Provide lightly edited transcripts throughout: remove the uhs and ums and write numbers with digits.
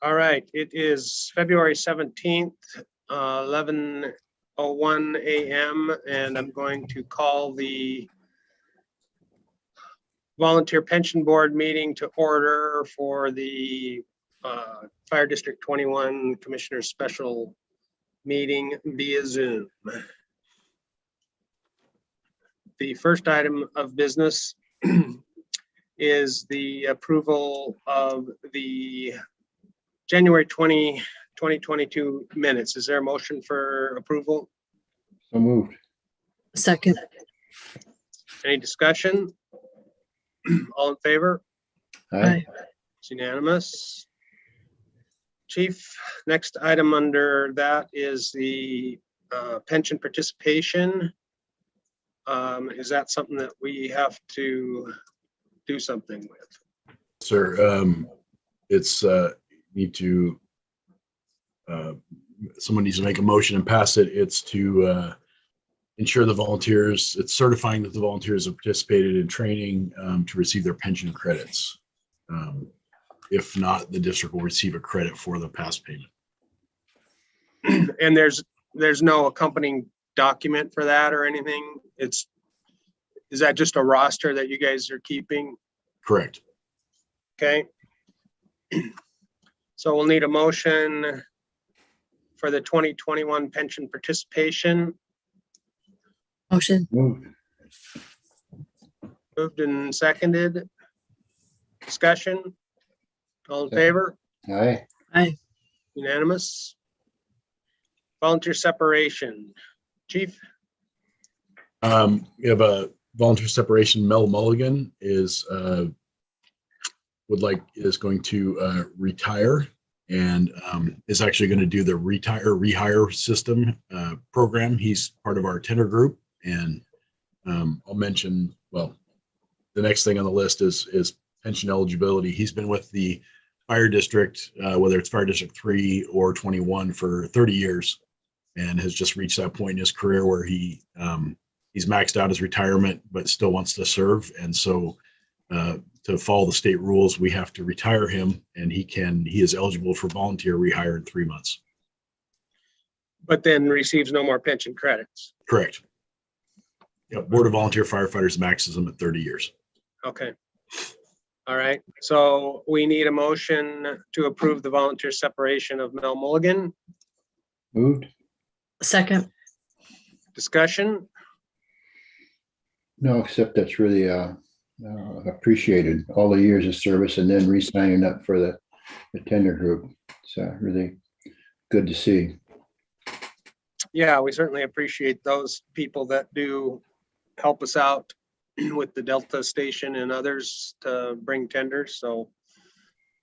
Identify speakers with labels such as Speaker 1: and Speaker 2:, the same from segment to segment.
Speaker 1: All right, it is February 17th, 11:01 a.m. and I'm going to call the Volunteer Pension Board meeting to order for the Fire District 21 Commissioner's Special Meeting via Zoom. The first item of business is the approval of the January 2022 minutes. Is there a motion for approval?
Speaker 2: So moved.
Speaker 3: Second.
Speaker 1: Any discussion? All in favor?
Speaker 2: Aye.
Speaker 1: It's unanimous. Chief, next item under that is the pension participation. Is that something that we have to do something with?
Speaker 4: Sir, it's need to someone needs to make a motion and pass it. It's to ensure the volunteers, it's certifying that the volunteers have participated in training to receive their pension credits. If not, the district will receive a credit for the past payment.
Speaker 1: And there's no accompanying document for that or anything? Is that just a roster that you guys are keeping?
Speaker 4: Correct.
Speaker 1: Okay. So we'll need a motion for the 2021 pension participation.
Speaker 3: Motion.
Speaker 2: Moved.
Speaker 1: Moved and seconded. Discussion. All in favor?
Speaker 2: Aye.
Speaker 3: Aye.
Speaker 1: Unanimous. Volunteer separation. Chief?
Speaker 4: We have a volunteer separation. Mel Mulligan is going to retire and is actually going to do the rehire system program. He's part of our tender group, and I'll mention, well, the next thing on the list is pension eligibility. He's been with the fire district, whether it's Fire District 3 or 21, for 30 years, and has just reached that point in his career where he's maxed out his retirement but still wants to serve. And so to follow the state rules, we have to retire him, and he is eligible for volunteer rehire in 3 months.
Speaker 1: But then receives no more pension credits.
Speaker 4: Correct. Yep. Board of Volunteer Firefighters maxes them at 30 years.
Speaker 1: Okay. All right. So we need a motion to approve the volunteer separation of Mel Mulligan.
Speaker 2: Moved.
Speaker 3: Second.
Speaker 1: Discussion.
Speaker 2: No, except that's really appreciated, all the years of service and then re-signing up for the tender group. It's really good to see.
Speaker 1: Yeah, we certainly appreciate those people that do help us out with the Delta station and others to bring tenders. So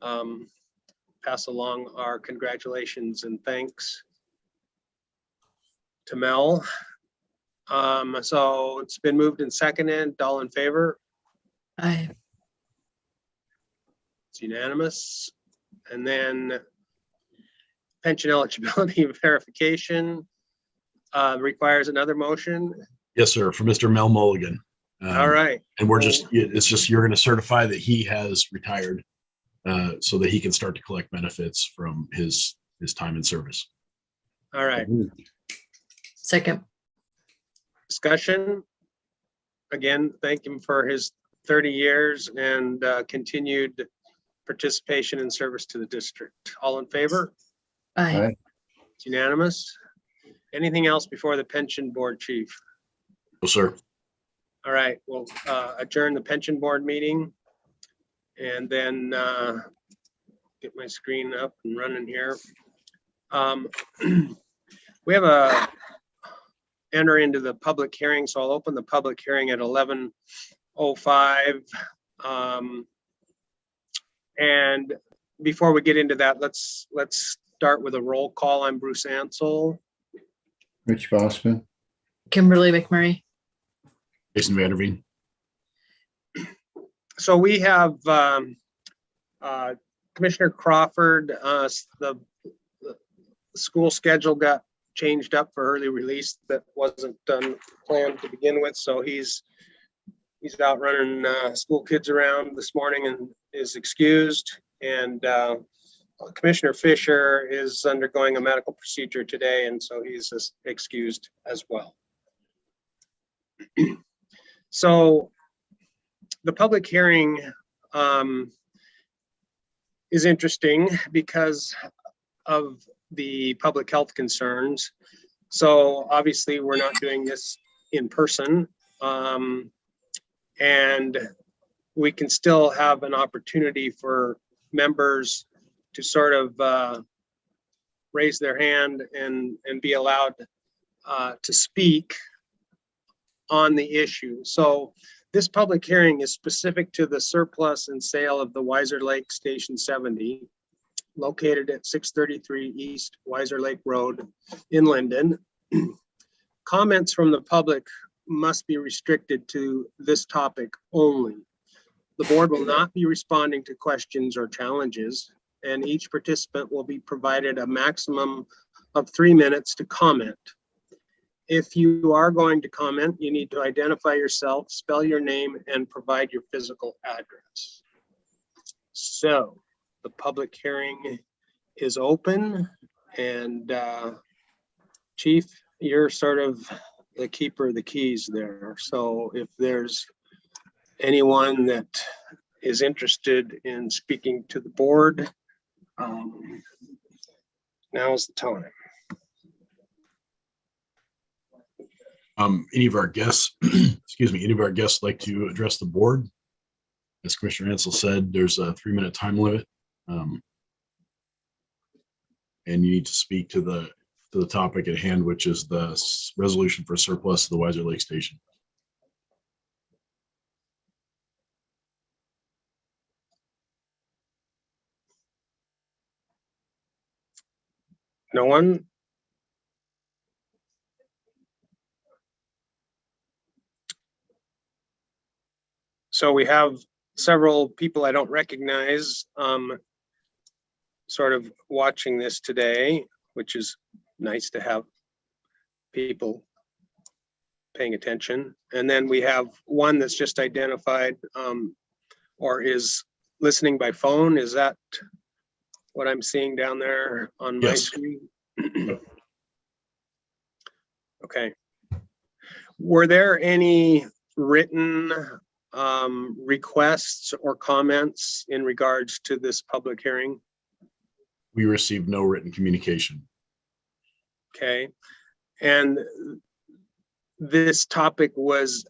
Speaker 1: pass along our congratulations and thanks to Mel. So it's been moved and seconded. All in favor?
Speaker 3: Aye.
Speaker 1: It's unanimous. And then pension eligibility verification requires another motion.
Speaker 4: Yes, sir. For Mr. Mel Mulligan.
Speaker 1: All right.
Speaker 4: And it's just, you're going to certify that he has retired so that he can start to collect benefits from his time in service.
Speaker 1: All right.
Speaker 3: Second.
Speaker 1: Discussion. Again, thank him for his 30 years and continued participation and service to the district. All in favor?
Speaker 3: Aye.
Speaker 2: Aye.
Speaker 1: It's unanimous. Anything else before the pension board, chief?
Speaker 4: No, sir.
Speaker 1: All right, we'll adjourn the pension board meeting and then get my screen up and running here. We have enter into the public hearing, so I'll open the public hearing at 11:05. And before we get into that, let's start with a roll call. I'm Bruce Ansel.
Speaker 2: Rich Bossman.
Speaker 3: Kimberly McMurray.
Speaker 4: Jason Vanderveen.
Speaker 1: So we have Commissioner Crawford, the school schedule got changed up for early release that wasn't planned to begin with. So he's out running school kids around this morning and is excused. And Commissioner Fisher is undergoing a medical procedure today, and so he's excused as well. So the public hearing is interesting because of the public health concerns. So obviously we're not doing this in person, and we can still have an opportunity for members to sort of raise their hand and be allowed to speak on the issue. So this public hearing is specific to the surplus and sale of the Weiser Lake Station 70, located at 633 East Weiser Lake Road in Linden. Comments from the public must be restricted to this topic only. The board will not be responding to questions or challenges, and each participant will be provided a maximum of 3 minutes to comment. If you are going to comment, you need to identify yourself, spell your name, and provide your physical address. So the public hearing is open, and Chief, you're sort of the keeper of the keys there. So if there's anyone that is interested in speaking to the board, now's the time.
Speaker 4: Any of our guests, excuse me, any of our guests like to address the board? As Commissioner Ansel said, there's a 3-minute time limit. And you need to speak to the topic at hand, which is the resolution for surplus of the Weiser Lake Station.
Speaker 1: No one? So we have several people I don't recognize sort of watching this today, which is nice to have people paying attention. And then we have one that's just identified or is listening by phone. Is that what I'm seeing down there on my screen? Okay. Were there any written requests or comments in regards to this public hearing?
Speaker 4: We received no written communication.
Speaker 1: Okay. And this topic was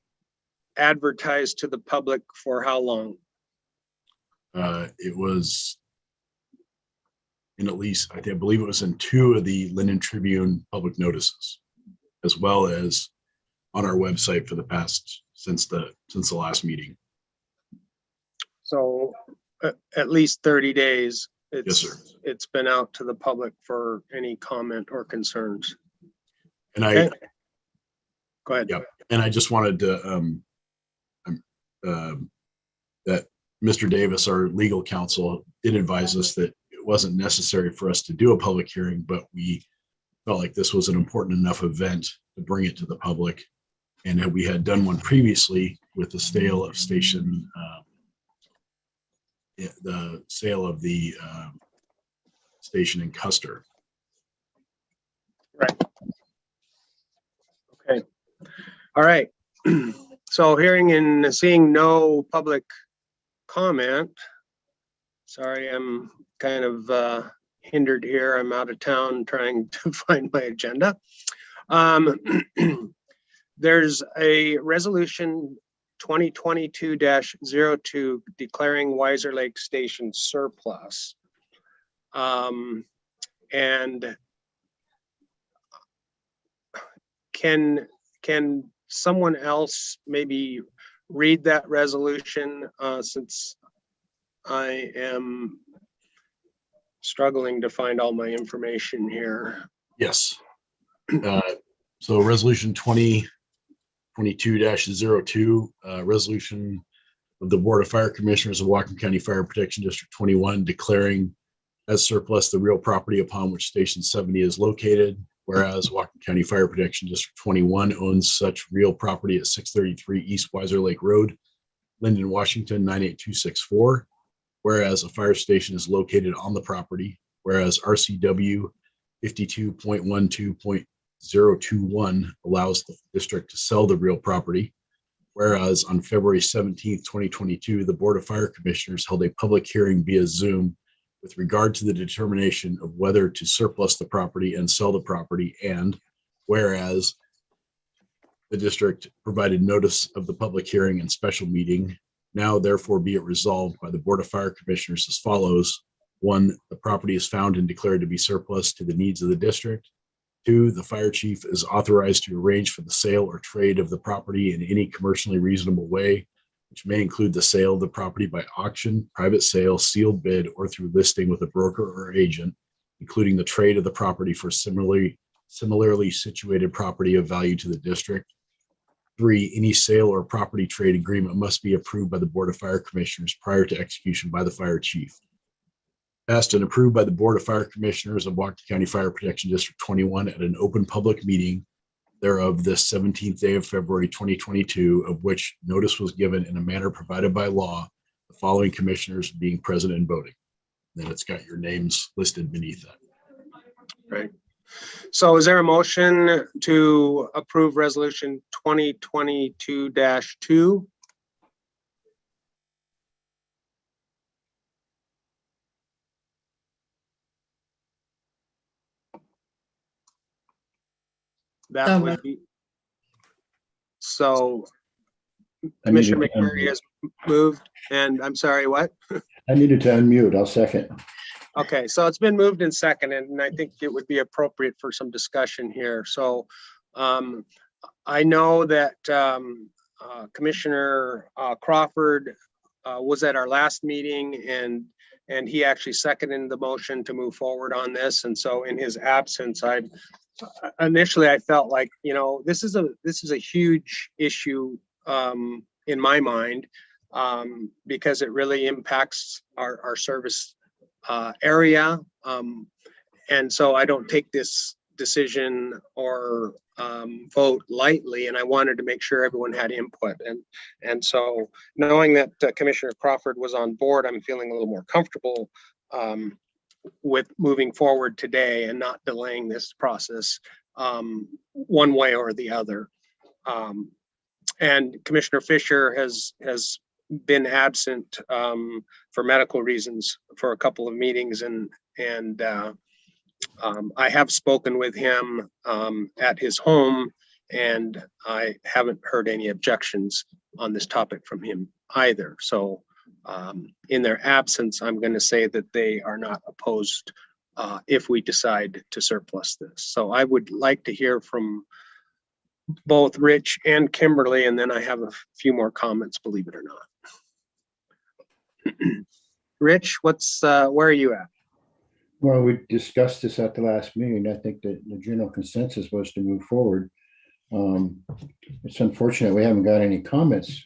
Speaker 1: advertised to the public for how long?
Speaker 4: It was in at least, I believe it was in 2 of the Linden Tribune public notices, as well as on our website for the past, since the last meeting.
Speaker 1: So at least 30 days.
Speaker 4: Yes, sir.
Speaker 1: It's been out to the public for any comment or concerns.
Speaker 4: And
Speaker 1: Okay. Go ahead.
Speaker 4: Yeah, and I just wanted to that Mr. Davis, our legal counsel, did advise us that it wasn't necessary for us to do a public hearing, but we felt like this was an important enough event to bring it to the public. And that we had done one previously with the sale of station, the sale of the station in Custer.
Speaker 1: Right. Okay. All right. So hearing and seeing no public comment. Sorry, I'm kind of hindered here. I'm out of town trying to find my agenda. There's a resolution 2022-02 declaring Weiser Lake Station surplus. And can someone else maybe read that resolution since I am struggling to find all my information here?
Speaker 4: Yes. So resolution 2022-02, resolution of the Board of Fire Commissioners of Whatcom County Fire Protection District 21 declaring as surplus the real property upon which Station 70 is located, whereas Whatcom County Fire Protection District 21 owns such real property at 633 East Weiser Lake Road, Linden, Washington 98264. whereas a fire station is located on the property, whereas RCW 52.12.021 allows the district to sell the real property, whereas on February 17th, 2022, the Board of Fire Commissioners held a public hearing via Zoom with regard to the determination of whether to surplus the property and sell the property, and whereas the district provided notice of the public hearing and special meeting, now therefore be it resolved by the Board of Fire Commissioners as follows. 1, the property is found and declared to be surplus to the needs of the district. 2, the fire chief is authorized to arrange for the sale or trade of the property in any commercially reasonable way, which may include the sale of the property by auction, private sale, sealed bid, or through listing with a broker or agent, including the trade of the property for similarly situated property of value to the district. 3, any sale or property trade agreement must be approved by the Board of Fire Commissioners prior to execution by the fire chief. Passed and approved by the Board of Fire Commissioners of Washington County Fire Protection District 21 at an open public meeting thereof this 17th day of February 2022, of which notice was given in a manner provided by law, the following commissioners being present and voting. Then it's got your names listed beneath that.
Speaker 1: Right. So is there a motion to approve resolution 2022-2? That
Speaker 3: So
Speaker 1: would
Speaker 3: moved.
Speaker 1: be. So
Speaker 2: I needed
Speaker 1: Commissioner
Speaker 2: to
Speaker 1: McMurray has moved, and I'm sorry, what?
Speaker 2: I needed to unmute. I'll second.
Speaker 1: Okay, so it's been moved and seconded, and I think it would be appropriate for some discussion here. So I know that Commissioner Crawford was at our last meeting, and he actually seconded the motion to move forward on this. And so in his absence, initially I felt like, this is a huge issue in my mind, because it really impacts our service area. And so I don't take this decision or vote lightly, and I wanted to make sure everyone had input. And so knowing that Commissioner Crawford was on board, I'm feeling a little more comfortable with moving forward today and not delaying this process one way or the other. And Commissioner Fisher has been absent for medical reasons for a couple of meetings, and I have spoken with him at his home, and I haven't heard any objections on this topic from him either. So in their absence, I'm going to say that they are not opposed if we decide to surplus this. So I would like to hear from both Rich and Kimberly, and then I have a few more comments, believe it or not. Rich, where are you at?
Speaker 2: Well, we discussed this at the last meeting. I think that the general consensus was to move forward. It's unfortunate we haven't got any comments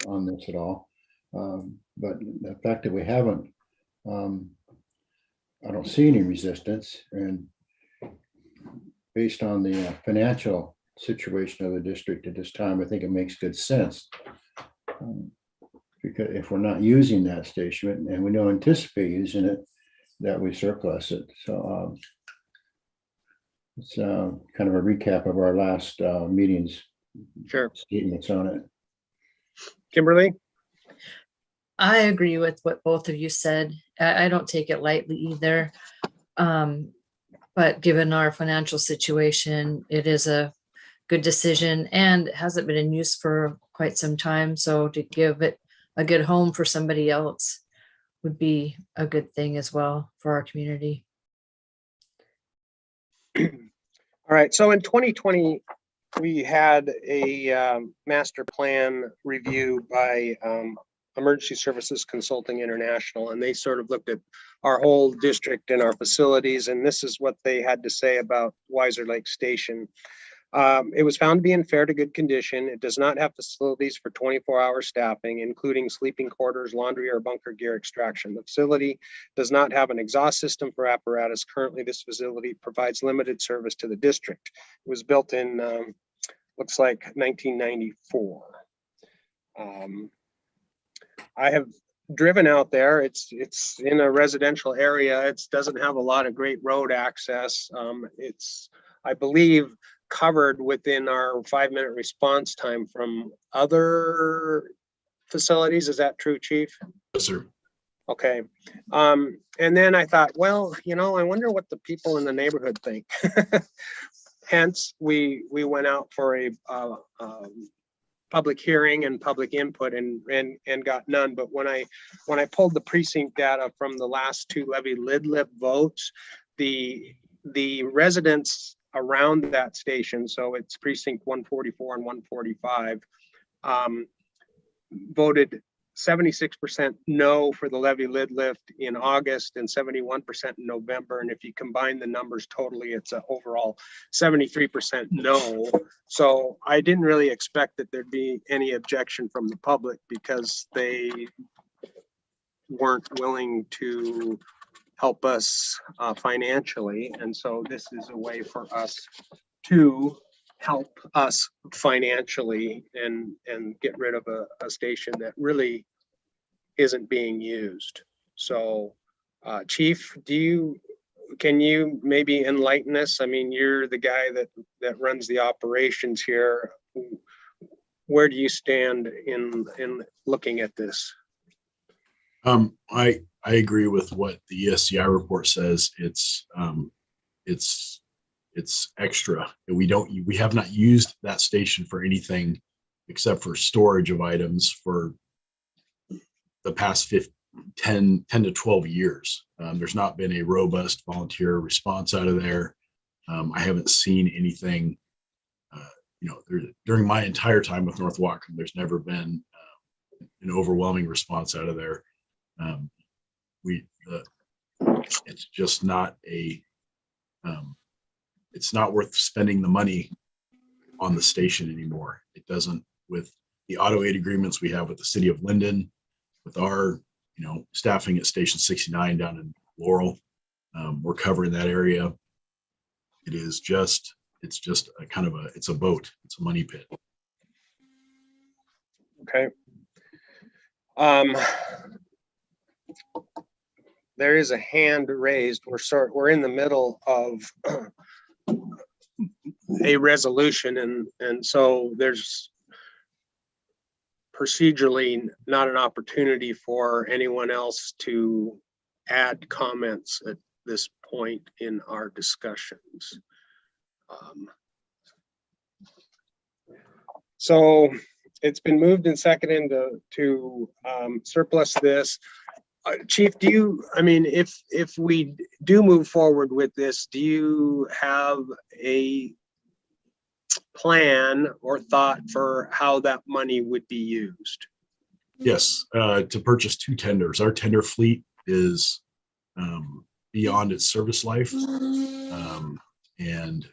Speaker 2: on this at all. But the fact that we haven't, I don't see any resistance. And based on the financial situation of the district at this time, I think it makes good sense. Because if we're not using that station and we don't anticipate using it, that we surplus it. So it's kind of a recap of our last meetings.
Speaker 1: Sure.
Speaker 2: Statements on it.
Speaker 1: Kimberly?
Speaker 3: I agree with what both of you said. I don't take it lightly either. But given our financial situation, it is a good decision and it hasn't been in use for quite some time. So to give it a good home for somebody else would be a good thing as well for our community.
Speaker 1: All right, so in 2020, we had a master plan review by Emergency Services Consulting International, and they sort of looked at our whole district and our facilities, and this is what they had to say about Weiser Lake Station. It was found to be in fair to good condition. It does not have facilities for 24-hour staffing, including sleeping quarters, laundry, or bunker gear extraction. The facility does not have an exhaust system for apparatus. Currently, this facility provides limited service to the district. It was built in, looks like 1994. I have driven out there. It's in a residential area. It doesn't have a lot of great road access. It's, I believe, covered within our 5-minute response time from other facilities. Is that true, Chief?
Speaker 4: Yes, sir.
Speaker 1: Okay. And then I thought, well, I wonder what the people in the neighborhood think. Hence, we went out for a public hearing and public input and got none. But when I pulled the precinct data from the last 2 levy lid lip votes, the residents around that station, so it's precinct 144 and 145, voted 76% no for the levy lid lift in August and 71% in November. And if you combine the numbers totally, it's an overall 73% no. So I didn't really expect that there'd be any objection from the public because they weren't willing to help us financially. And so this is a way for us to help us financially and get rid of a station that really isn't being used. So Chief, can you maybe enlighten us? I mean, you're the guy that runs the operations here. Where do you stand in looking at this?
Speaker 4: I agree with what the ESCI report says. It's extra. We have not used that station for anything except for storage of items for the past 10 to 12 years. There's not been a robust volunteer response out of there. I haven't seen anything, during my entire time with North Whatcom, there's never been an overwhelming response out of there. It's just not it's not worth spending the money on the station anymore. It doesn't, with the auto aid agreements we have with the city of Linden, with our, staffing at Station 69 down in Laurel, we're covering that area. It's just a kind of it's a boat. It's a money pit.
Speaker 1: Okay. There is a hand raised. We're in the middle of a resolution, and so there's procedurally not an opportunity for anyone else to add comments at this point in our discussions. So it's been moved and seconded to surplus this. Chief, if we do move forward with this, do you have a plan or thought for how that money would be used?
Speaker 4: Yes, to purchase 2 tenders. Our tender fleet is beyond its service life, and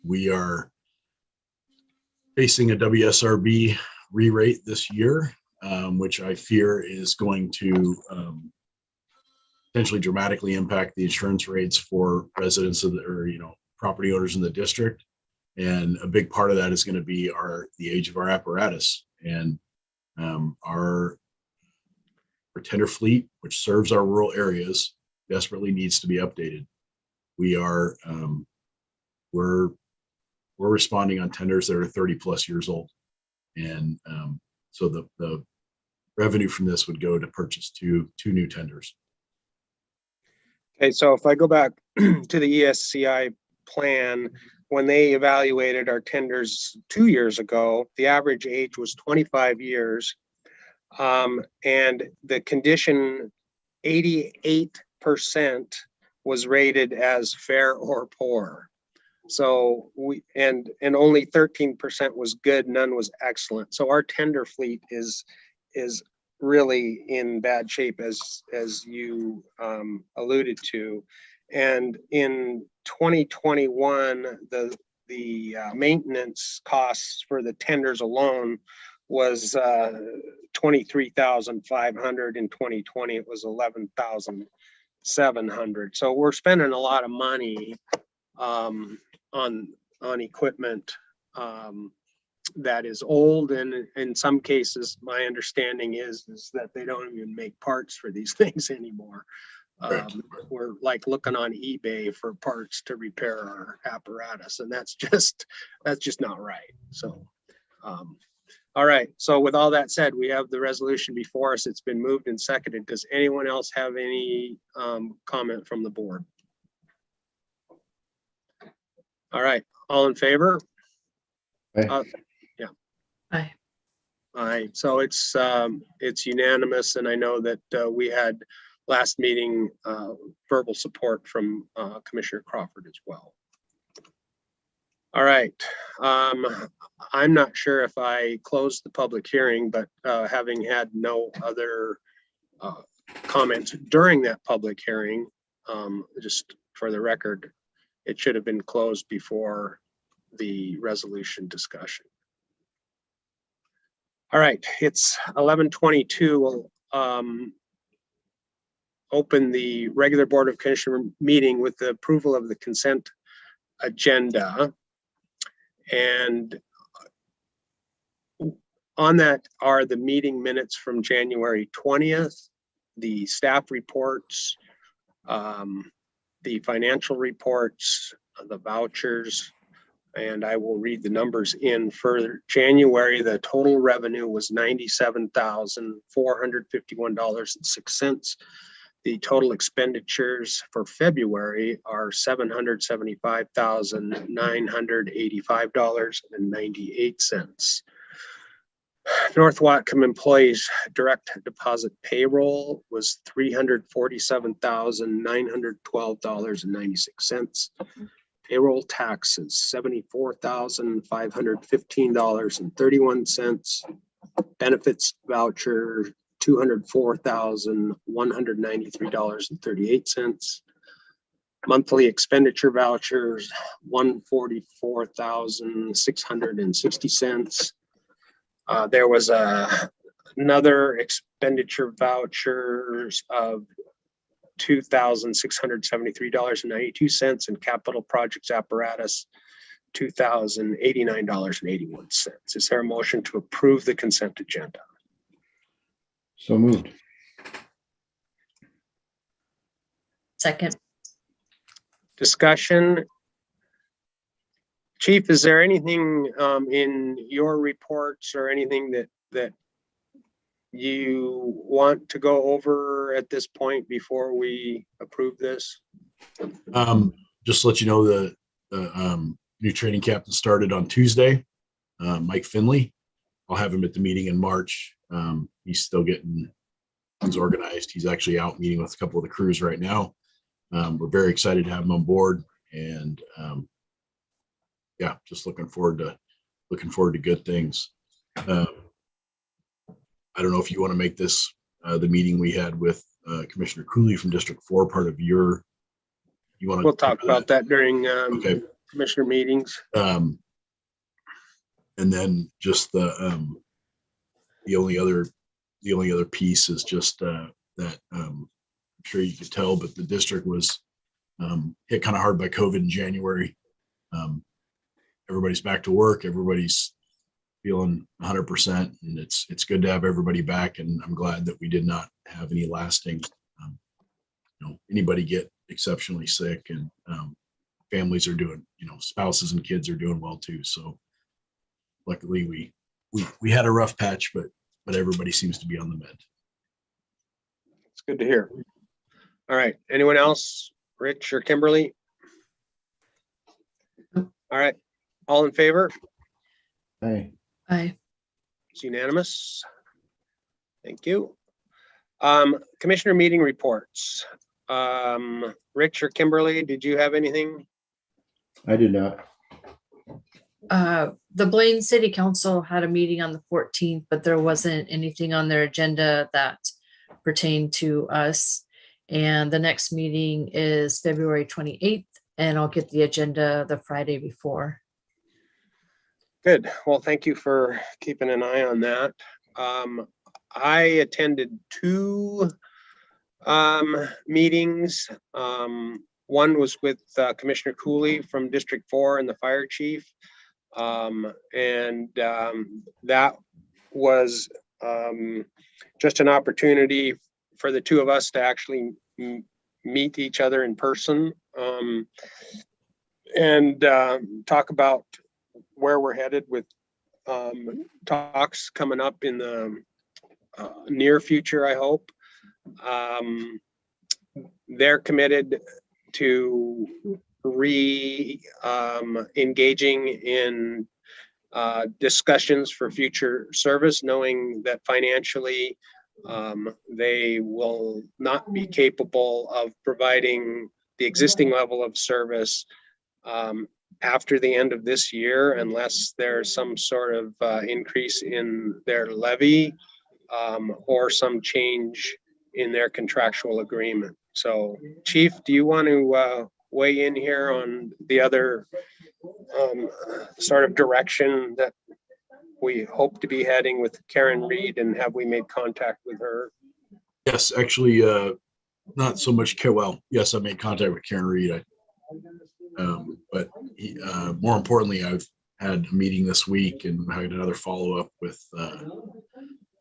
Speaker 4: we are facing a WSRB re-rate this year, which I fear is going to potentially dramatically impact the insurance rates for residents property owners in the district. And a big part of that is going to be the age of our apparatus, and our tender fleet, which serves our rural areas, desperately needs to be updated. We're responding on tenders that are 30+ years old, and so the revenue from this would go to purchase two new tenders.
Speaker 1: Okay, so if I go back to the ESCI plan, when they evaluated our tenders 2 years ago, the average age was 25 years. And the condition 88% was rated as fair or poor. So and only 13% was good, none was excellent. So our tender fleet is really in bad shape, as you alluded to. And in 2021, the maintenance costs for the tenders alone was $23,500. In 2020, it was $11,700. So we're spending a lot of money on equipment that is old, and in some cases, my understanding is that they don't even make parts for these things anymore.
Speaker 4: Correct.
Speaker 1: We're like looking on eBay for parts to repair our apparatus, and that's just not right. So, all right. So with all that said, we have the resolution before us. It's been moved and seconded. Does anyone else have any comment from the board? All right. All in favor?
Speaker 2: Aye.
Speaker 3: Aye.
Speaker 1: Aye. So it's unanimous, and I know that we had last meeting verbal support from Commissioner Crawford as well. All right. I'm not sure if I closed the public hearing, but having had no other comments during that public hearing, just for the record, it should have been closed before the resolution discussion. All right, it's 11:22. We'll open the regular Board of Commissioners meeting with the approval of the consent agenda. And on that are the meeting minutes from January 20th, the staff reports, the financial reports, the vouchers, and I will read the numbers in further. January, the total revenue was $97,451.06. The total expenditures for February are $775,985.98. North Whatcom employees direct deposit payroll was $347,912.96. Payroll taxes, $74,515.31. Benefits voucher, $204,193.38. Monthly expenditure vouchers, $144,660. There was another expenditure vouchers of $2,673.92, and capital projects apparatus $2,089.81. Is there a motion to approve the consent agenda?
Speaker 2: So moved.
Speaker 3: Second.
Speaker 1: Discussion. Chief, is there anything in your reports or anything that you want to go over at this point before we approve this?
Speaker 4: Just to let you know, the new training captain started on Tuesday, Mike Finley. I'll have him at the meeting in March. He's still getting things organized. He's actually out meeting with a couple of the crews right now. We're very excited to have him on board, and yeah, just looking forward to good things. I don't know if you want to make this the meeting we had with Commissioner Cooley from District 4 part of your. You want to?
Speaker 1: We'll talk about that during
Speaker 4: okay.
Speaker 1: Commissioner meetings.
Speaker 4: And then just the only other piece is just that I'm sure you could tell, but the district was hit kind of hard by COVID in January. Everybody's back to work. Everybody's feeling 100%, and it's good to have everybody back. And I'm glad that we did not have any lasting, anybody get exceptionally sick, and families are doing, spouses and kids are doing well too. So luckily we had a rough patch, but everybody seems to be on the mend.
Speaker 1: It's good to hear. All right. Anyone else? Rich or Kimberly? All right. All in favor?
Speaker 2: Aye.
Speaker 3: Aye.
Speaker 1: It's unanimous. Thank you. Commissioner meeting reports. Rich or Kimberly, did you have anything?
Speaker 2: I did not.
Speaker 3: The Blaine City Council had a meeting on the 14th, but there wasn't anything on their agenda that pertained to us. And the next meeting is February 28th, and I'll get the agenda the Friday before.
Speaker 1: Good. Well, thank you for keeping an eye on that. I attended two meetings. One was with Commissioner Cooley from District 4 and the fire chief. That was just an opportunity for the two of us to actually meet each other in person, and talk about where we're headed with talks coming up in the near future, I hope. They're committed to engaging in discussions for future service, knowing that financially they will not be capable of providing the existing level of service after the end of this year, unless there's some sort of increase in their levy or some change in their contractual agreement. So, Chief, do you want to weigh in here on the other sort of direction that we hope to be heading with Karen Reed, and have we made contact with her?
Speaker 4: Yes, actually, not so much. Well, yes, I made contact with Karen Reed. But more importantly, I've had a meeting this week and had another follow up with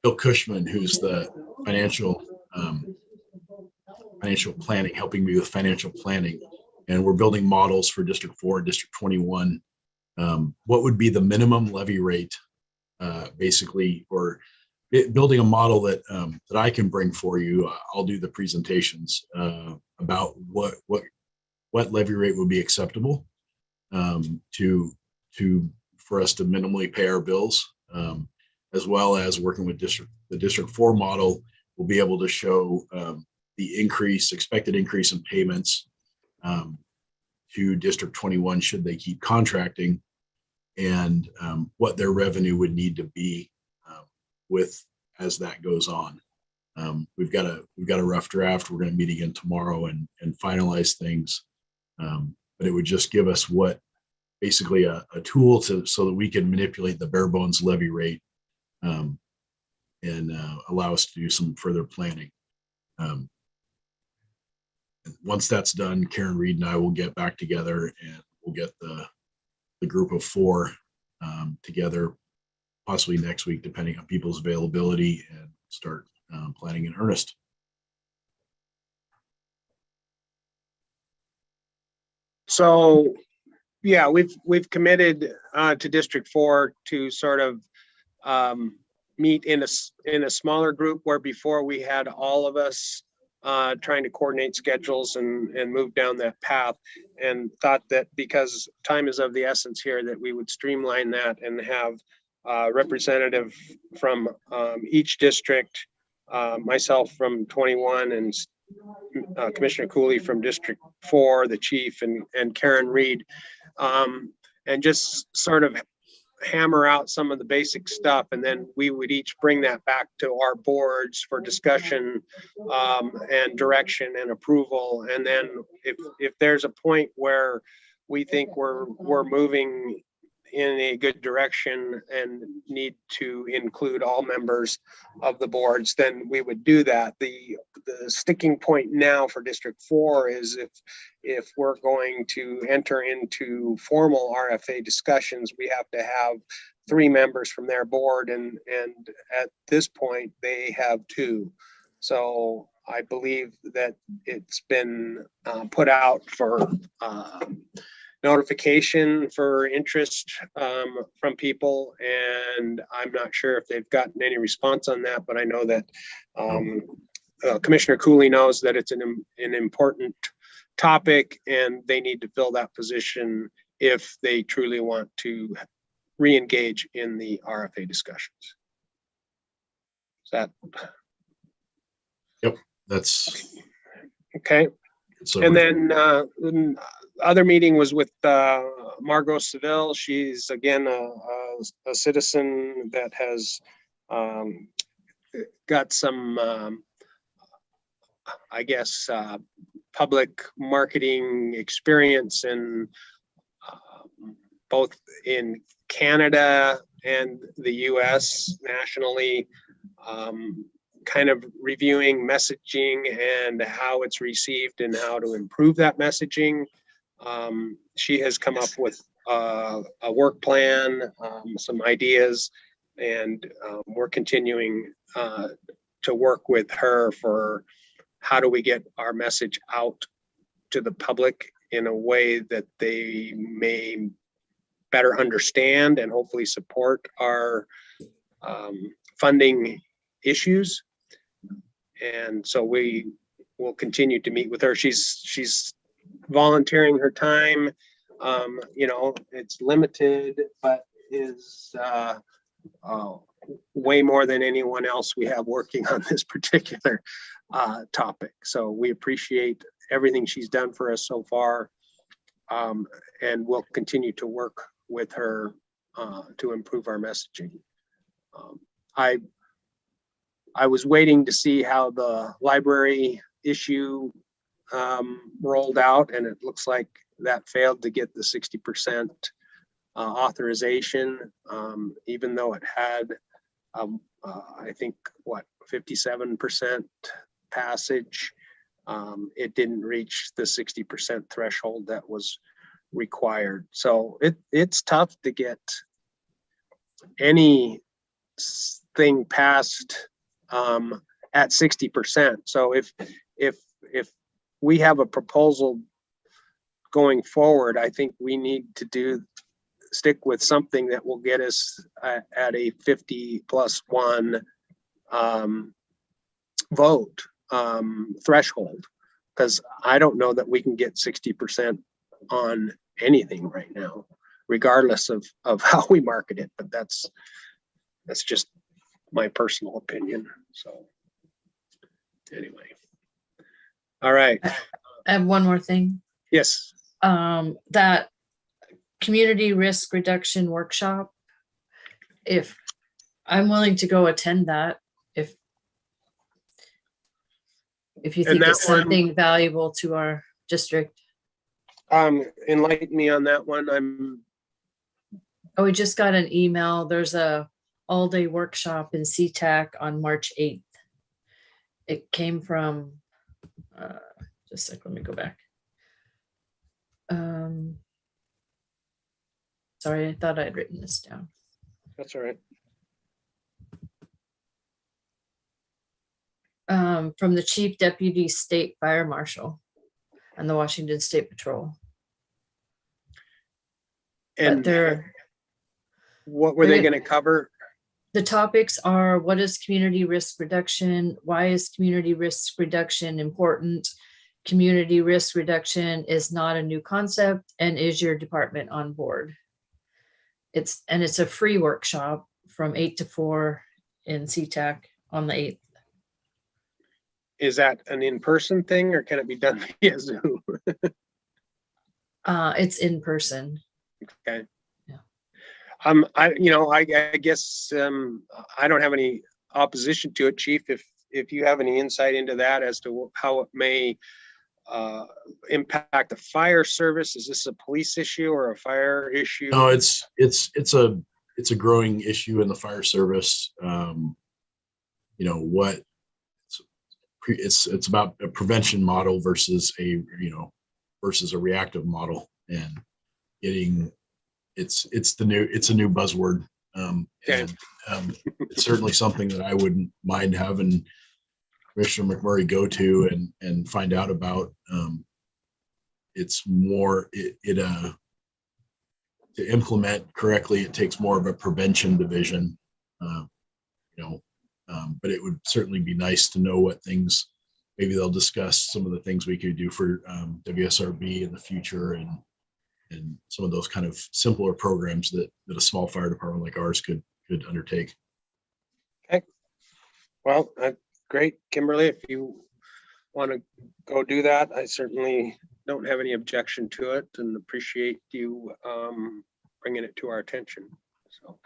Speaker 4: Bill Cushman, who's the financial planning, helping me with financial planning. And we're building models for District 4 and District 21. What would be the minimum levy rate, basically, or building a model that I can bring for you. I'll do the presentations about what levy rate would be acceptable for us to minimally pay our bills, as well as working with the District 4 model. We'll be able to show the expected increase in payments to District 21 should they keep contracting, and what their revenue would need to be as that goes on. We've got a rough draft. We're going to meet again tomorrow and finalize things. But it would just give us basically a tool so that we can manipulate the bare bones levy rate and allow us to do some further planning. Once that's done, Karen Reed and I will get back together and we'll get the group of 4 together, possibly next week, depending on people's availability, and start planning in earnest.
Speaker 1: So, yeah, we've committed to District 4 to sort of meet in a smaller group, where before we had all of us trying to coordinate schedules and move down that path, and thought that because time is of the essence here, that we would streamline that and have representative from each district, myself from 21 and Commissioner Cooley from District 4, the chief, and Karen Reed, and just sort of hammer out some of the basic stuff, and then we would each bring that back to our boards for discussion and direction and approval. And then if there's a point where we think we're moving in a good direction and need to include all members of the boards, then we would do that. The sticking point now for District 4 is if we're going to enter into formal RFA discussions, we have to have 3 members from their board, and at this point they have 2. So I believe that it's been put out for notification for interest from people, and I'm not sure if they've gotten any response on that, but I know that Commissioner Cooley knows that it's an important topic, and they need to fill that position if they truly want to re-engage in the RFA discussions. Is that?
Speaker 4: Yep, that's
Speaker 1: okay. And then other meeting was with Margot Seville. She's again a citizen that has got some, I guess, public marketing experience in both in Canada and the US nationally, kind of reviewing messaging and how it's received and how to improve that messaging. She has come up with a work plan, some ideas, and we're continuing to work with her for how do we get our message out to the public in a way that they may better understand and hopefully support our funding issues. And so we will continue to meet with her. She's volunteering her time. You know, it's limited, but is way more than anyone else we have working on this particular topic. So we appreciate everything she's done for us so far, and we'll continue to work with her to improve our messaging. I was waiting to see how the library issue rolled out, and it looks like that failed to get the 60% authorization, even though it had, I think, what, 57% passage. It didn't reach the 60% threshold that was required. So it's tough to get anything passed at 60%. So if we have a proposal going forward, I think we need to stick with something that will get us at a 50+1 vote threshold, because I don't know that we can get 60% on anything right now, regardless of how we market it. But that's just my personal opinion. So anyway, all right.
Speaker 3: I have one more thing.
Speaker 1: Yes.
Speaker 3: That community risk reduction workshop, if I'm willing to go attend that, if you think it's something valuable to our district.
Speaker 1: Enlighten me on that one.
Speaker 3: We just got an email. There's a all-day workshop in SeaTac on March 8th. It came from, just a sec, let me go back. Sorry, I thought I had written this down.
Speaker 1: That's all right.
Speaker 3: From the Chief Deputy State Fire Marshal and the Washington State Patrol.
Speaker 1: And what were they going to cover?
Speaker 3: The topics are: what is community risk reduction? Why is community risk reduction important? Community risk reduction is not a new concept, and is your department on board? It's a free workshop from 8 to 4 in SeaTac on the 8th.
Speaker 1: Is that an in-person thing, or can it be done via Zoom?
Speaker 3: It's in person.
Speaker 1: Okay.
Speaker 3: Yeah.
Speaker 1: I guess I don't have any opposition to it, Chief. If you have any insight into that as to how it may impact the fire service, is this a police issue or a fire issue?
Speaker 4: No, it's a growing issue in the fire service. It's about a prevention model versus a reactive model, and it's a new buzzword.
Speaker 1: Okay.
Speaker 4: And it's certainly something that I wouldn't mind having Commissioner McMurray go to and find out about. It's more to implement correctly, it takes more of a prevention division, but it would certainly be nice to know what things, maybe they'll discuss some of the things we could do for WSRB in the future, and some of those kind of simpler programs that a small fire department like ours could undertake.
Speaker 1: Okay. Well, great, Kimberly. If you want to go do that, I certainly don't have any objection to it, and appreciate you bringing it to our attention. So,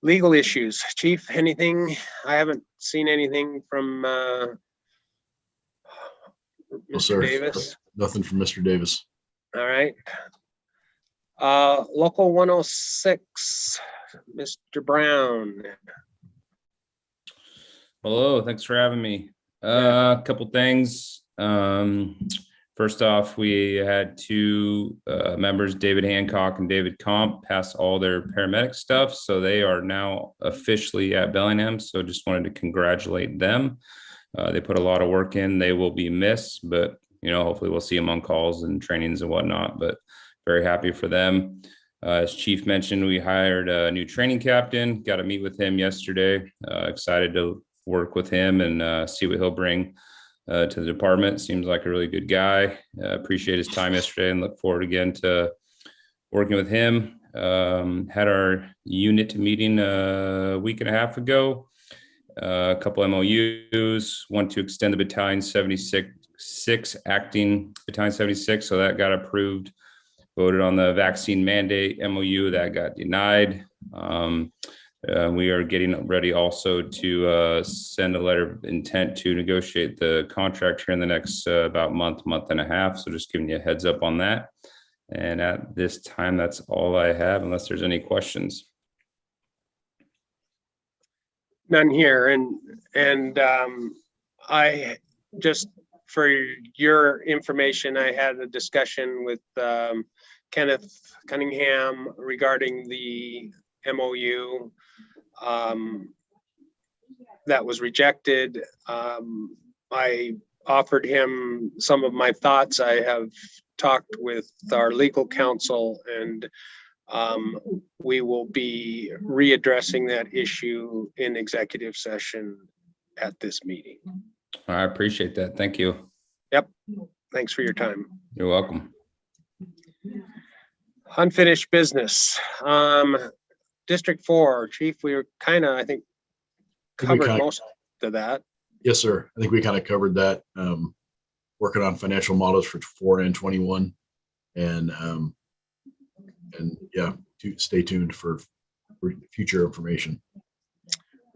Speaker 1: legal issues, Chief. Anything? I haven't seen anything from Mr. Davis.
Speaker 4: Nothing from Mr. Davis.
Speaker 1: All right. Local 106, Mr. Brown.
Speaker 5: Hello, thanks for having me.
Speaker 1: Yeah.
Speaker 5: A couple things. First off, we had two members, David Hancock and David Comp, pass all their paramedic stuff. So they are now officially at Bellingham. So just wanted to congratulate them. They put a lot of work in. They will be missed, but hopefully we'll see them on calls and trainings and whatnot, but very happy for them. As Chief mentioned, we hired a new training captain, got to meet with him yesterday. Excited to work with him and see what he'll bring to the department. Seems like a really good guy. Appreciate his time yesterday and look forward again to working with him. Had our unit meeting a week and a half ago. A couple MOUs, one to extend the Battalion 76 acting Battalion 76. So that got approved. Voted on the vaccine mandate MOU, that got denied. We are getting ready also to send a letter of intent to negotiate the contract here in the next about month and a half. So just giving you a heads up on that. And at this time, that's all I have, unless there's any questions.
Speaker 1: None here. And I just, for your information, I had a discussion with Kenneth Cunningham regarding the MOU that was rejected. I offered him some of my thoughts. I have talked with our legal counsel, and we will be readdressing that issue in executive session at this meeting.
Speaker 5: I appreciate that. Thank you.
Speaker 1: Yep. Thanks for your time.
Speaker 5: You're welcome.
Speaker 1: Unfinished business. District 4, Chief, we were kind of, I think, covered most of that.
Speaker 4: Yes, sir. I think we kind of covered that. Working on financial models for 4 and 21, and yeah, stay tuned for future information.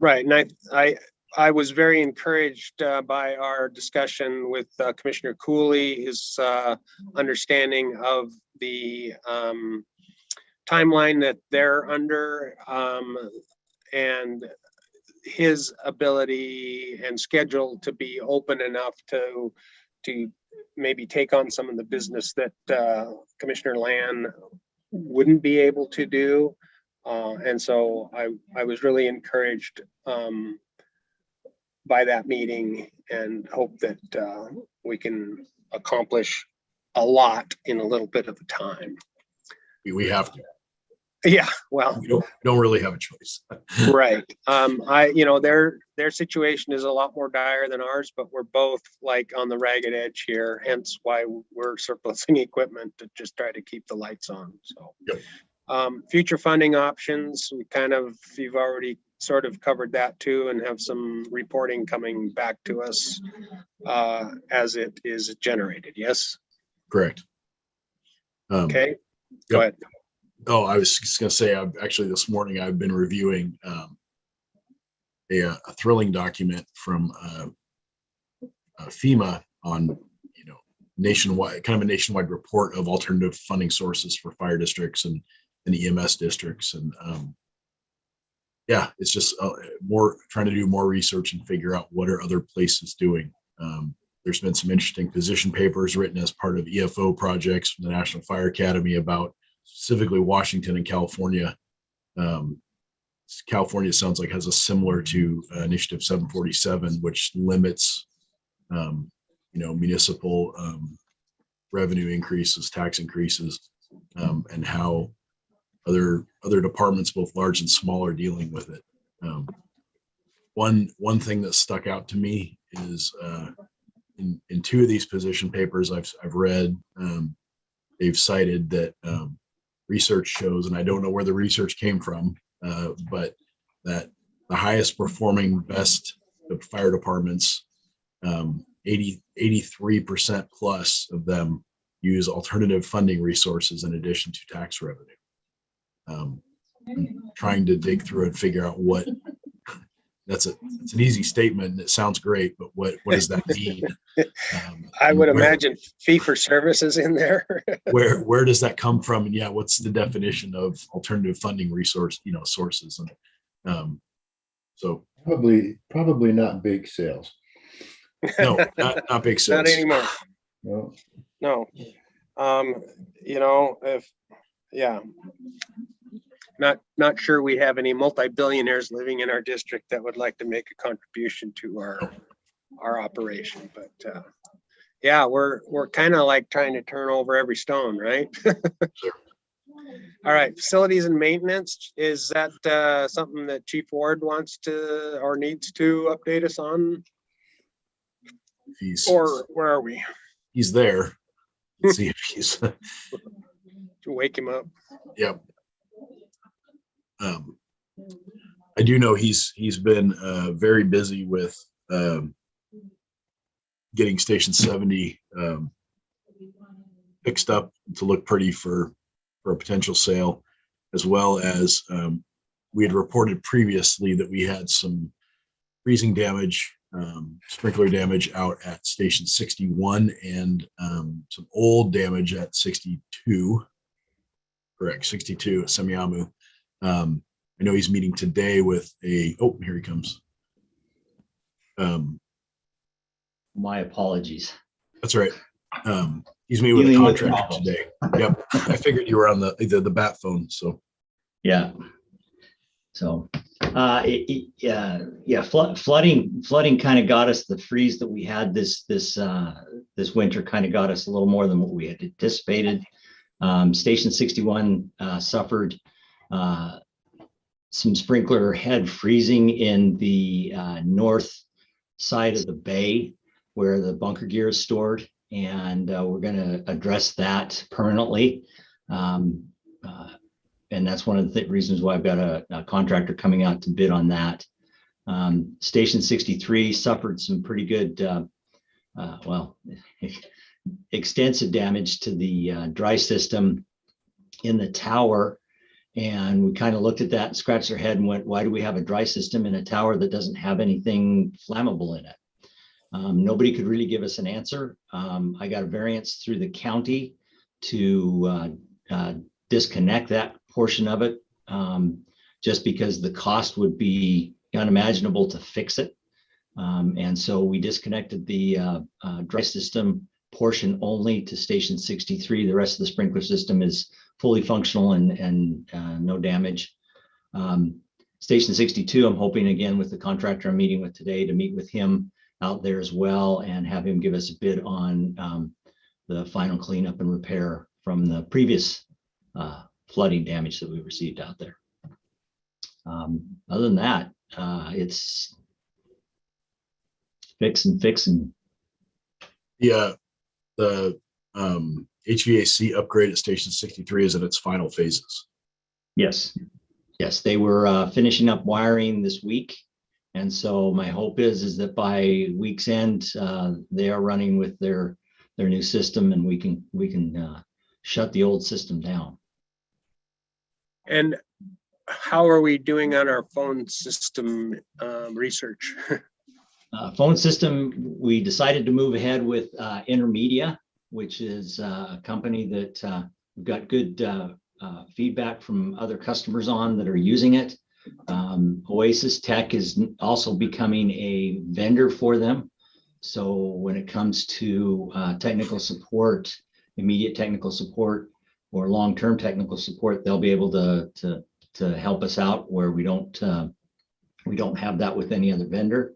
Speaker 1: Right, and I was very encouraged by our discussion with Commissioner Cooley, his understanding of the timeline that they're under, and his ability and schedule to be open enough to maybe take on some of the business that Commissioner Land wouldn't be able to do. And so I was really encouraged by that meeting, and hope that we can accomplish a lot in a little bit of time.
Speaker 4: We have to.
Speaker 1: Yeah, well,
Speaker 4: We don't really have a choice.
Speaker 1: right. Their situation is a lot more dire than ours, but we're both like on the ragged edge here, hence why we're surplusing equipment to just try to keep the lights on. So
Speaker 4: Yep.
Speaker 1: Future funding options, you've already sort of covered that too, and have some reporting coming back to us as it is generated. Yes.
Speaker 4: Correct.
Speaker 1: Okay. Go ahead.
Speaker 4: Oh, I was just going to say, actually this morning I've been reviewing a thrilling document from FEMA on, nationwide, kind of a nationwide report of alternative funding sources for fire districts and EMS districts. And yeah, it's just trying to do more research and figure out what are other places doing. There's been some interesting position papers written as part of EFO projects from the National Fire Academy about specifically Washington and California. California sounds like has a similar to Initiative 747, which limits, municipal revenue increases, tax increases, and how other departments, both large and small, are dealing with it. One thing that stuck out to me is in two of these position papers I've read, they've cited that research shows, and I don't know where the research came from, but that the highest performing, best fire departments, 83% plus of them use alternative funding resources in addition to tax revenue. I'm trying to dig through and figure out what it's an easy statement and it sounds great, but what does that mean?
Speaker 1: I would imagine fee for service is in there.
Speaker 4: where does that come from? And yeah, what's the definition of alternative funding resource, sources? And so
Speaker 2: probably not bake sales.
Speaker 4: no, not big sales.
Speaker 1: Not anymore.
Speaker 2: No.
Speaker 1: No. If, yeah. Not sure we have any multi-billionaires living in our district that would like to make a contribution to our operation, but yeah, we're kind of like trying to turn over every stone, right? All right, facilities and maintenance, is that something that Chief Ward wants to or needs to update us on? Or where are we?
Speaker 4: He's there. Let's see if he's
Speaker 1: To wake him up.
Speaker 4: Yep. I do know he's been very busy with getting Station 70 fixed up to look pretty for a potential sale, as well as we had reported previously that we had some freezing damage, sprinkler damage out at Station 61 and some old damage at 62. Correct, 62 at Semiahmoo. I know he's meeting today with oh, here he comes.
Speaker 6: My apologies.
Speaker 4: That's right. He's meeting with a contractor today. Yep. I figured you were on the bat phone. So
Speaker 6: yeah. So flooding kind of got us. The freeze that we had this winter kind of got us a little more than what we had anticipated. Station 61 suffered some sprinkler head freezing in the north side of the bay where the bunker gear is stored, and we're going to address that permanently. And that's one of the reasons why I've got a contractor coming out to bid on that. Station 63 suffered some pretty good, extensive damage to the dry system in the tower. And we kind of looked at that and scratched our head and went, why do we have a dry system in a tower that doesn't have anything flammable in it? Nobody could really give us an answer. I got a variance through the county to disconnect that portion of it, just because the cost would be unimaginable to fix it. And so we disconnected the dry system portion only to Station 63. The rest of the sprinkler system is fully functional and no damage. Station 62, I'm hoping again with the contractor I'm meeting with today to meet with him out there as well and have him give us a bid on the final cleanup and repair from the previous flooding damage that we received out there. Other than that, it's fixing.
Speaker 4: Yeah, the HVAC upgrade at Station 63 is in its final phases.
Speaker 6: Yes, they were finishing up wiring this week, and so my hope is that by week's end they are running with their new system, and we can shut the old system down.
Speaker 1: And how are we doing on our phone system research?
Speaker 6: Phone system, we decided to move ahead with Intermedia, which is a company that we've got good feedback from other customers on that are using it. Oasis Tech is also becoming a vendor for them. So when it comes to technical support, immediate technical support or long-term technical support, they'll be able to help us out where we don't have that with any other vendor.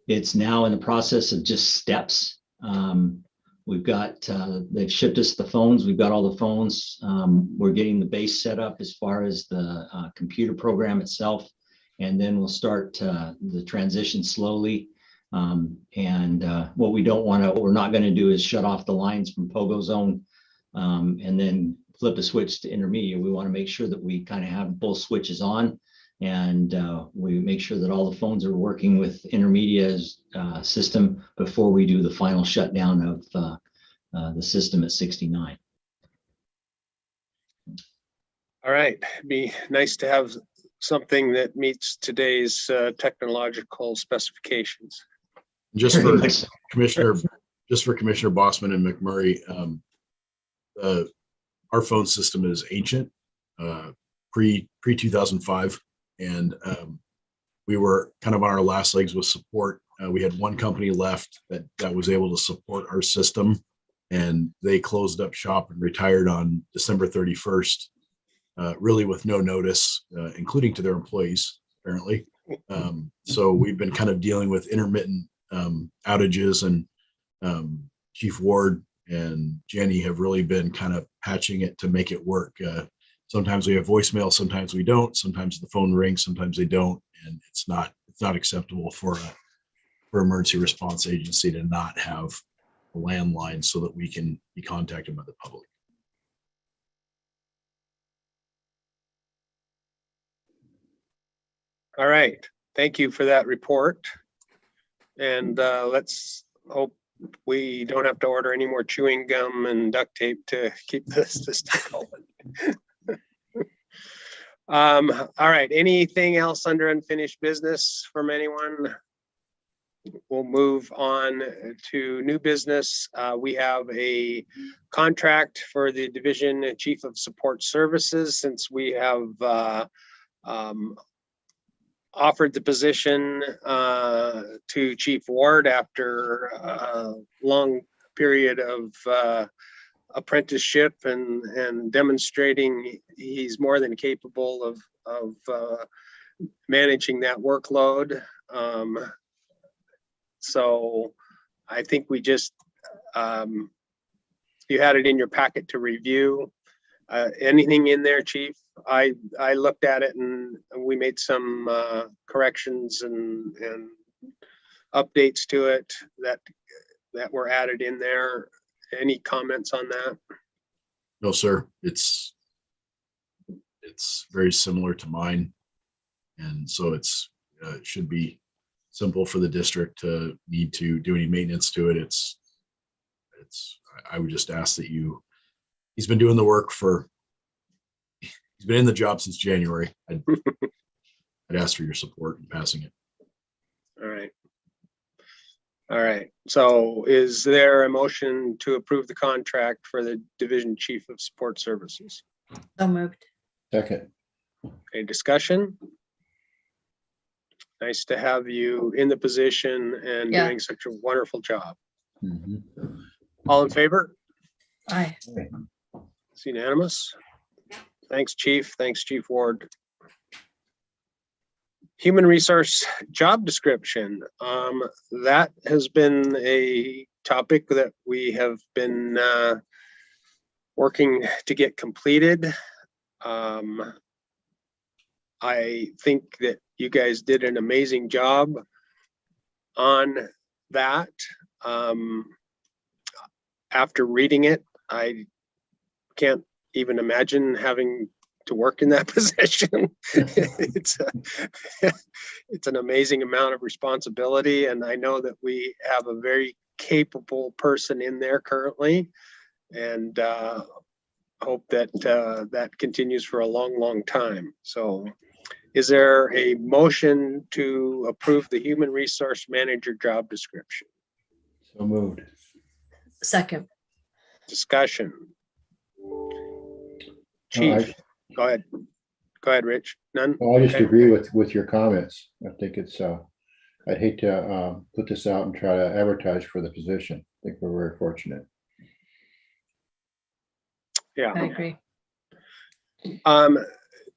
Speaker 6: It's now in the process of just steps. We've got, they've shipped us the phones. We've got all the phones. We're getting the base set up as far as the computer program itself. And then we'll start the transition slowly. And what we're not going to do is shut off the lines from Pogo Zone and then flip a switch to Intermedia. We want to make sure that we kind of have both switches on. And we make sure that all the phones are working with Intermedia's system before we do the final shutdown of the system at 69.
Speaker 1: All right, it'd be nice to have something that meets today's technological specifications.
Speaker 4: Just for Commissioner Bossman and McMurray, our phone system is ancient, pre 2005. And we were kind of on our last legs with support. We had one company left that was able to support our system and they closed up shop and retired on December 31st, really with no notice, including to their employees, apparently. So we've been kind of dealing with intermittent outages, and Chief Ward and Jenny have really been kind of patching it to make it work. Sometimes we have voicemail, sometimes we don't. Sometimes the phone rings, sometimes they don't, and it's not acceptable for emergency response agency to not have a landline so that we can be contacted by the public.
Speaker 1: All right. Thank you for that report. And let's hope we don't have to order any more chewing gum and duct tape to keep this system going. All right. Anything else under unfinished business from anyone? We'll move on to new business. We have a contract for the Division Chief of Support Services, since we have offered the position to Chief Ward after a long period of apprenticeship and demonstrating he's more than capable of managing that workload. So I think we just, you had it in your packet to review. Anything in there, Chief? I looked at it and we made some corrections and updates to it that were added in there. Any comments on that?
Speaker 4: No, sir. It's very similar to mine, and so it should be simple for the district to need to do any maintenance to it. I would just ask that he's been doing the work he's been in the job since January. I'd ask for your support in passing it.
Speaker 1: All right. All right. So is there a motion to approve the contract for the Division Chief of Support Services?
Speaker 3: So moved.
Speaker 2: Second.
Speaker 1: Any discussion? Nice to have you in the position and
Speaker 3: Yeah.
Speaker 1: doing such a wonderful job.
Speaker 2: Mhm.
Speaker 1: All in favor?
Speaker 3: Aye.
Speaker 1: It's unanimous. Thanks, Chief. Thanks, Chief Ward. Human resource job description. That has been a topic that we have been working to get completed. I think that you guys did an amazing job on that. After reading it, I can't even imagine having to work in that position. It's an amazing amount of responsibility, and I know that we have a very capable person in there currently, and hope that that continues for a long, long time. So is there a motion to approve the human resource manager job description?
Speaker 2: So moved.
Speaker 3: Second.
Speaker 1: Discussion. Chief, go ahead. Go ahead, Rich. None?
Speaker 2: I just
Speaker 1: Okay.
Speaker 2: agree with your comments. I think it's, I'd hate to put this out and try to advertise for the position. I think we're very fortunate.
Speaker 1: Yeah.
Speaker 3: I agree.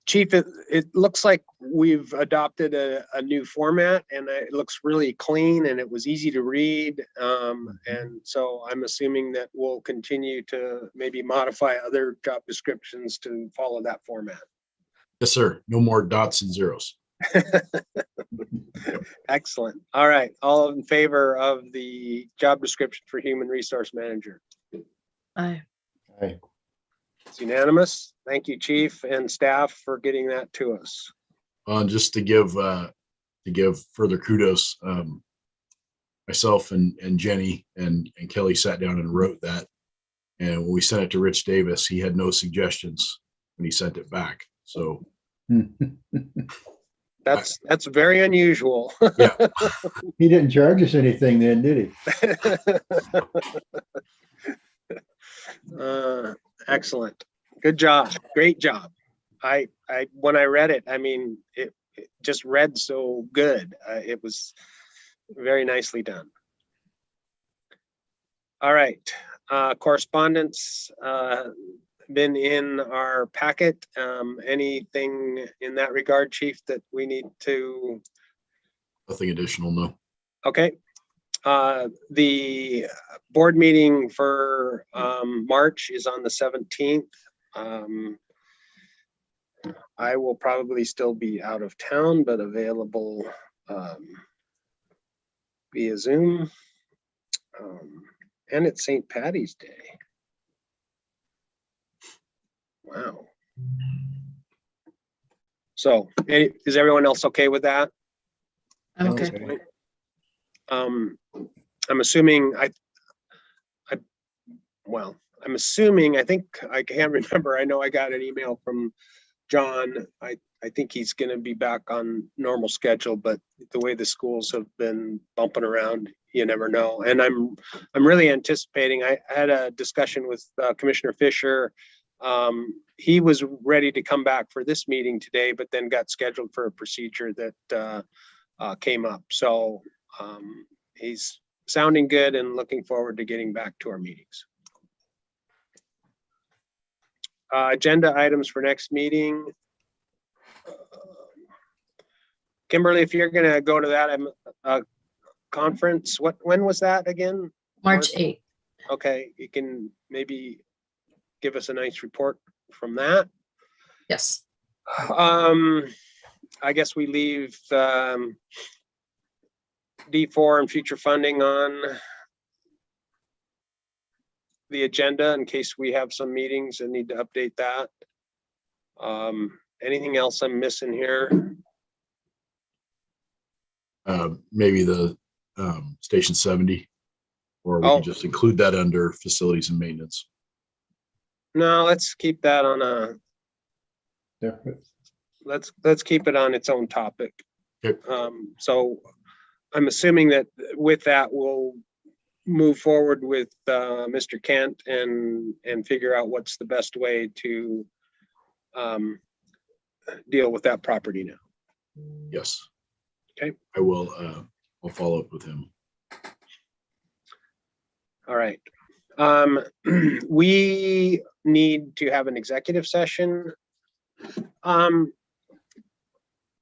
Speaker 1: Chief, it looks like we've adopted a new format, and it looks really clean and it was easy to read. And so I'm assuming that we'll continue to maybe modify other job descriptions to follow that format.
Speaker 4: Yes, sir. No more dots and zeros.
Speaker 1: Excellent. All right. All in favor of the job description for human resource manager?
Speaker 3: Aye.
Speaker 2: Aye.
Speaker 1: It's unanimous. Thank you, Chief and staff, for getting that to us.
Speaker 4: Just to give further kudos, myself and Jenny and Kelly sat down and wrote that. And when we sent it to Rich Davis, he had no suggestions when he sent it back. So
Speaker 1: That's very unusual.
Speaker 4: yeah,
Speaker 2: He didn't charge us anything then, did he?
Speaker 1: Excellent. Good job. Great job. When I read it, I mean, it just read so good. It was very nicely done. All right. Correspondence been in our packet. Anything in that regard, Chief, that we need to?
Speaker 4: Nothing additional, no.
Speaker 1: Okay. The board meeting for March is on the 17th. I will probably still be out of town, but available via Zoom. And it's St. Patty's Day. Wow. So is everyone else okay with that?
Speaker 3: I'm
Speaker 1: at this
Speaker 3: okay.
Speaker 1: point? I'm assuming I'm assuming, I think, I can't remember. I know I got an email from John. I think he's going to be back on normal schedule, but the way the schools have been bumping around, you never know. And I'm really anticipating, I had a discussion with Commissioner Fisher. He was ready to come back for this meeting today, but then got scheduled for a procedure that came up. So he's sounding good and looking forward to getting back to our meetings. Agenda items for next meeting. Kimberly, if you're going to go to that conference, when was that again?
Speaker 3: March 8th.
Speaker 1: Okay, you can maybe give us a nice report from that.
Speaker 3: Yes.
Speaker 1: I guess we leave D4 and future funding on the agenda in case we have some meetings and need to update that. Anything else I'm missing here?
Speaker 4: Maybe the Station 70, or we can just include that under facilities and maintenance.
Speaker 1: No, let's keep that on a,
Speaker 2: Yeah.
Speaker 1: let's keep it on its own topic.
Speaker 4: Okay.
Speaker 1: So I'm assuming that with that, we'll move forward with Mr. Kent and figure out what's the best way to deal with that property now.
Speaker 4: Yes.
Speaker 1: Okay.
Speaker 4: I will, I'll follow up with him.
Speaker 1: All right. We need to have an executive session.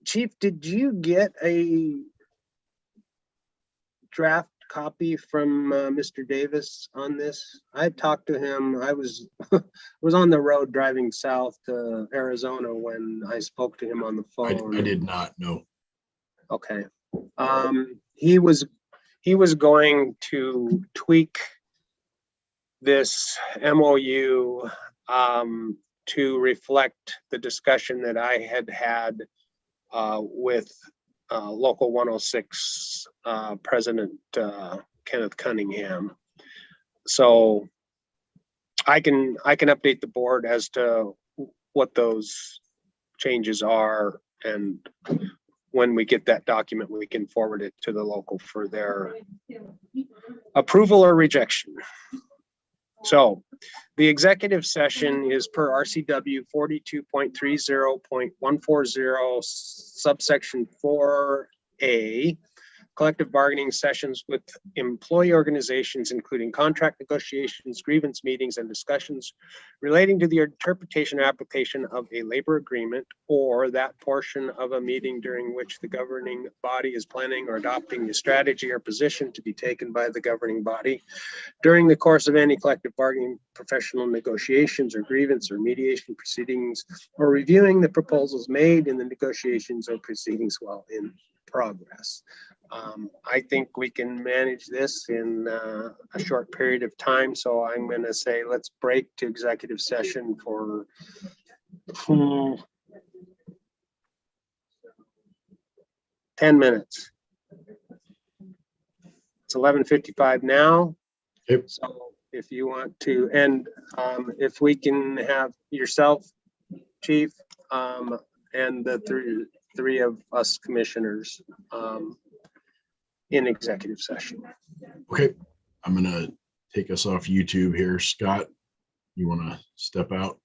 Speaker 1: Chief, did you get a draft copy from Mr. Davis on this? I talked to him. I was on the road driving south to Arizona when I spoke to him on the phone.
Speaker 4: I did not know.
Speaker 1: Okay. He was going to tweak this MOU to reflect the discussion that I had with Local 106 President Kenneth Cunningham. So I can update the board as to what those changes are, and when we get that document, we can forward it to the local for their approval or rejection. So the executive session is per RCW 42.30.140 subsection 4A, collective bargaining sessions with employee organizations, including contract negotiations, grievance meetings, and discussions relating to the interpretation or application of a labor agreement, or that portion of a meeting during which the governing body is planning or adopting a strategy or position to be taken by the governing body during the course of any collective bargaining, professional negotiations, or grievance or mediation proceedings, or reviewing the proposals made in the negotiations or proceedings while in progress. I think we can manage this in a short period of time, so I'm going to say let's break to executive session for 10 minutes. It's 11:55 now.
Speaker 4: Yep.
Speaker 1: So if you want to, and if we can have yourself, Chief, and the three of us commissioners in executive session.
Speaker 4: Okay. I'm going to take us off YouTube here. Scott, you want to step out?